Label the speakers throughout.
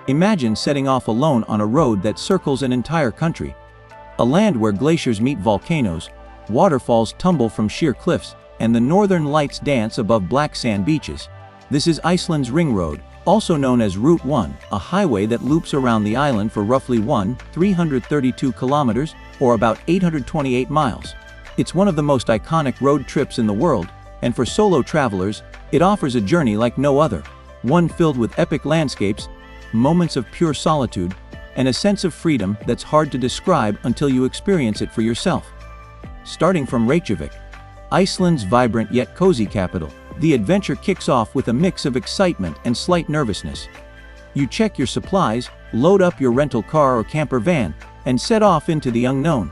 Speaker 1: Imagine setting off alone on a road that circles an entire country. A land where glaciers meet volcanoes, waterfalls tumble from sheer cliffs, and the northern lights dance above black sand beaches. This is Iceland's Ring Road, also known as Route 1, a highway that loops around the island for roughly 332 kilometers, or about 828 miles. It's one of the most iconic road trips in the world, and for solo travelers, it offers a journey like no other, one filled with epic landscapes, moments of pure solitude, and a sense of freedom that's hard to describe until you experience it for yourself. Starting from Reykjavík, Iceland's vibrant yet cozy capital, the adventure kicks off with a mix of excitement and slight nervousness. You check your supplies, load up your rental car or camper van, and set off into the unknown.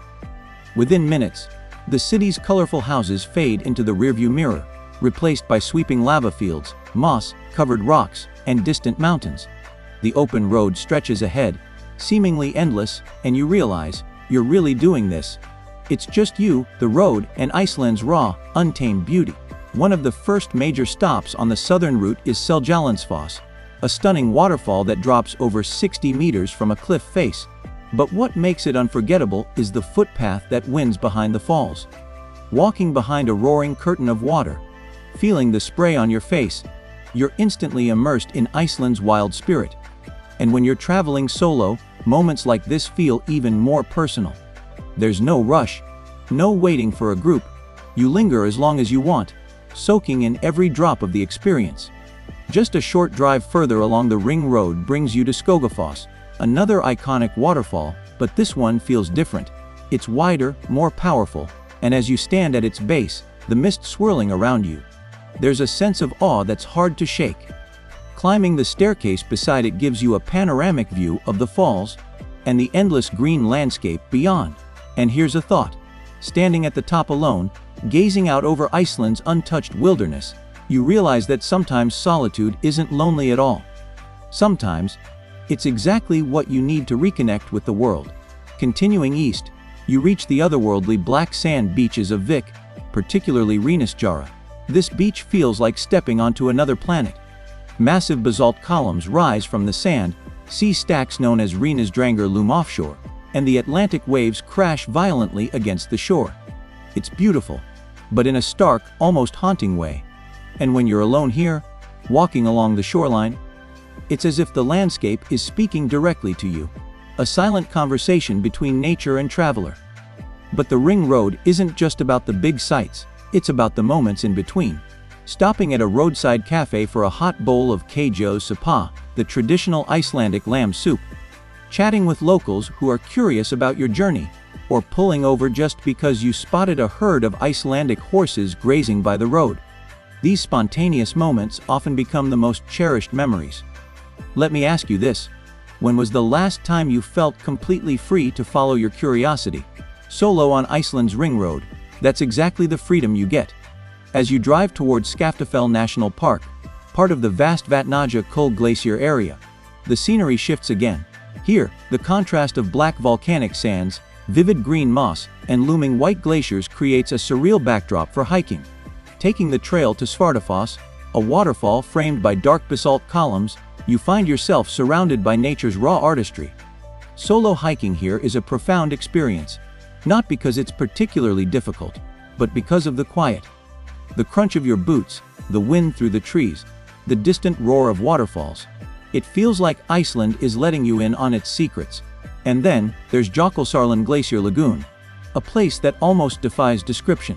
Speaker 1: Within minutes, the city's colorful houses fade into the rearview mirror, replaced by sweeping lava fields, moss-covered rocks, and distant mountains. The open road stretches ahead, seemingly endless, and you realize you're really doing this. It's just you, the road, and Iceland's raw, untamed beauty. One of the first major stops on the southern route is Seljalandsfoss, a stunning waterfall that drops over 60 meters from a cliff face. But what makes it unforgettable is the footpath that winds behind the falls. Walking behind a roaring curtain of water, feeling the spray on your face, you're instantly immersed in Iceland's wild spirit. And when you're traveling solo, moments like this feel even more personal. There's no rush, no waiting for a group. You linger as long as you want, soaking in every drop of the experience. Just a short drive further along the Ring Road brings you to Skógafoss, another iconic waterfall, but this one feels different. It's wider, more powerful, and as you stand at its base, the mist swirling around you, there's a sense of awe that's hard to shake. Climbing the staircase beside it gives you a panoramic view of the falls and the endless green landscape beyond. And here's a thought. Standing at the top alone, gazing out over Iceland's untouched wilderness, you realize that sometimes solitude isn't lonely at all. Sometimes, it's exactly what you need to reconnect with the world. Continuing east, you reach the otherworldly black sand beaches of Vik, particularly Reynistjara. This beach feels like stepping onto another planet. Massive basalt columns rise from the sand, sea stacks known as Reynistrangar loom offshore, and the Atlantic waves crash violently against the shore. It's beautiful, but in a stark, almost haunting way. And when you're alone here, walking along the shoreline, it's as if the landscape is speaking directly to you, a silent conversation between nature and traveler. But the Ring Road isn't just about the big sights, it's about the moments in between. Stopping at a roadside cafe for a hot bowl of kjötsuppa, the traditional Icelandic lamb soup, chatting with locals who are curious about your journey, or pulling over just because you spotted a herd of Icelandic horses grazing by the road. These spontaneous moments often become the most cherished memories. Let me ask you this: when was the last time you felt completely free to follow your curiosity? Solo on Iceland's Ring Road, that's exactly the freedom you get. As you drive towards Skagafell National Park, part of the vast Vatnajökull Glacier area, the scenery shifts again. Here, the contrast of black volcanic sands, vivid green moss, and looming white glaciers creates a surreal backdrop for hiking. Taking the trail to Svartafoss, a waterfall framed by dark basalt columns, you find yourself surrounded by nature's raw artistry. Solo hiking here is a profound experience, not because it's particularly difficult, but because of the quiet. The crunch of your boots, the wind through the trees, the distant roar of waterfalls. It feels like Iceland is letting you in on its secrets. And then, there's Jökulsárlón Glacier Lagoon, a place that almost defies description.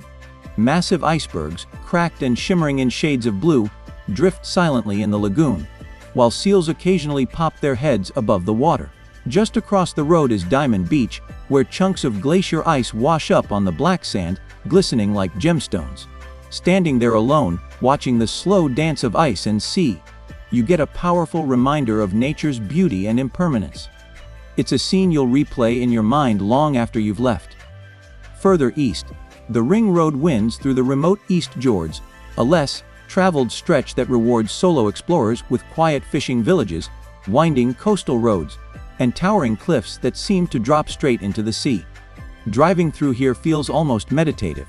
Speaker 1: Massive icebergs, cracked and shimmering in shades of blue, drift silently in the lagoon, while seals occasionally pop their heads above the water. Just across the road is Diamond Beach, where chunks of glacier ice wash up on the black sand, glistening like gemstones. Standing there alone, watching the slow dance of ice and sea, you get a powerful reminder of nature's beauty and impermanence. It's a scene you'll replay in your mind long after you've left. Further east, the Ring Road winds through the remote East Fjords, a less traveled stretch that rewards solo explorers with quiet fishing villages, winding coastal roads, and towering cliffs that seem to drop straight into the sea. Driving through here feels almost meditative.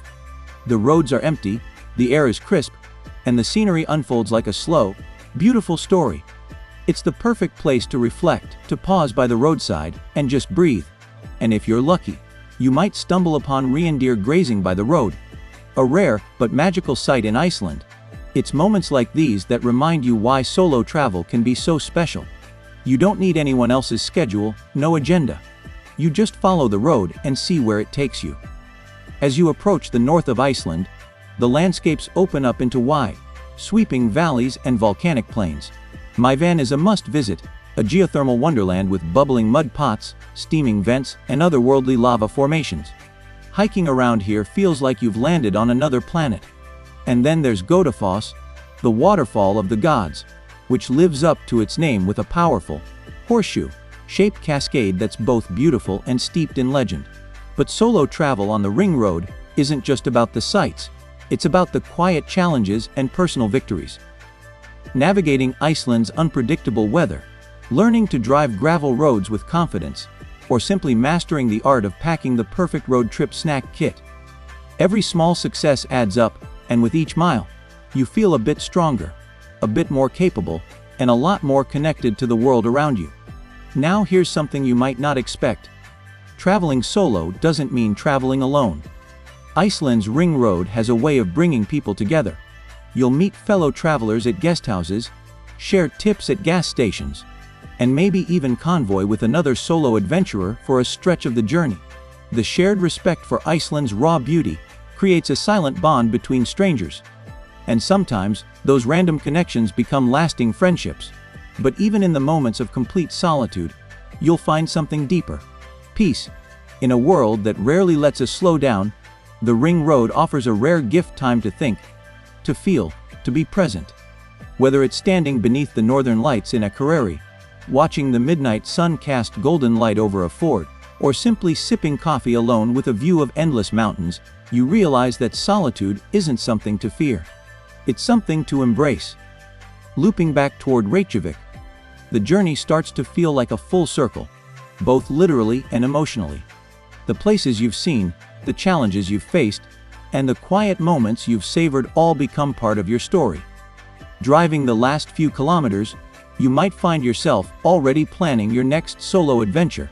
Speaker 1: The roads are empty, the air is crisp, and the scenery unfolds like a slow, beautiful story. It's the perfect place to reflect, to pause by the roadside, and just breathe. And if you're lucky, you might stumble upon reindeer grazing by the road, a rare but magical sight in Iceland. It's moments like these that remind you why solo travel can be so special. You don't need anyone else's schedule, no agenda. You just follow the road and see where it takes you. As you approach the north of Iceland, the landscapes open up into wide, sweeping valleys and volcanic plains. Mývatn is a must-visit, a geothermal wonderland with bubbling mud pots, steaming vents, and otherworldly lava formations. Hiking around here feels like you've landed on another planet. And then there's Skógafoss, the waterfall of the gods, which lives up to its name with a powerful, horseshoe-shaped cascade that's both beautiful and steeped in legend. But solo travel on the Ring Road isn't just about the sights, it's about the quiet challenges and personal victories. Navigating Iceland's unpredictable weather, learning to drive gravel roads with confidence, or simply mastering the art of packing the perfect road trip snack kit. Every small success adds up, and with each mile, you feel a bit stronger, a bit more capable, and a lot more connected to the world around you. Now here's something you might not expect. Traveling solo doesn't mean traveling alone. Iceland's Ring Road has a way of bringing people together. You'll meet fellow travelers at guesthouses, share tips at gas stations, and maybe even convoy with another solo adventurer for a stretch of the journey. The shared respect for Iceland's raw beauty creates a silent bond between strangers. And sometimes, those random connections become lasting friendships. But even in the moments of complete solitude, you'll find something deeper. Peace. In a world that rarely lets us slow down, the Ring Road offers a rare gift: time to think, to feel, to be present. Whether it's standing beneath the northern lights in a kareri, watching the midnight sun cast golden light over a ford, or simply sipping coffee alone with a view of endless mountains, you realize that solitude isn't something to fear. It's something to embrace. Looping back toward Reykjavík, the journey starts to feel like a full circle, both literally and emotionally. The places you've seen, the challenges you've faced, and the quiet moments you've savored all become part of your story. Driving the last few kilometers, you might find yourself already planning your next solo adventure,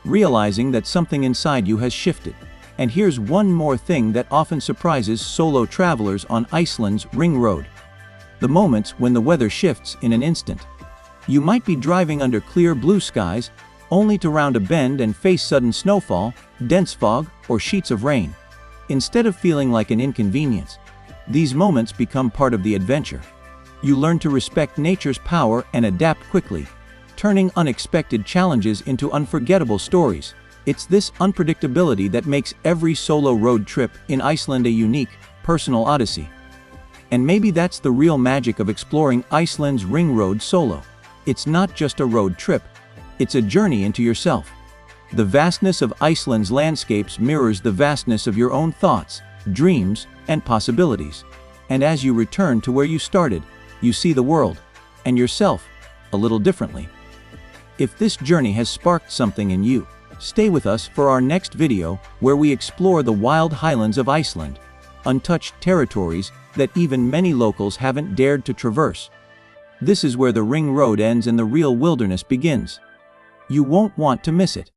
Speaker 1: realizing that something inside you has shifted. And here's one more thing that often surprises solo travelers on Iceland's Ring Road: the moments when the weather shifts in an instant. You might be driving under clear blue skies, only to round a bend and face sudden snowfall, dense fog, or sheets of rain. Instead of feeling like an inconvenience, these moments become part of the adventure. You learn to respect nature's power and adapt quickly, turning unexpected challenges into unforgettable stories. It's this unpredictability that makes every solo road trip in Iceland a unique, personal odyssey. And maybe that's the real magic of exploring Iceland's Ring Road solo. It's not just a road trip, it's a journey into yourself. The vastness of Iceland's landscapes mirrors the vastness of your own thoughts, dreams, and possibilities. And as you return to where you started, you see the world, and yourself, a little differently. If this journey has sparked something in you, stay with us for our next video, where we explore the wild highlands of Iceland, untouched territories that even many locals haven't dared to traverse. This is where the Ring Road ends and the real wilderness begins. You won't want to miss it.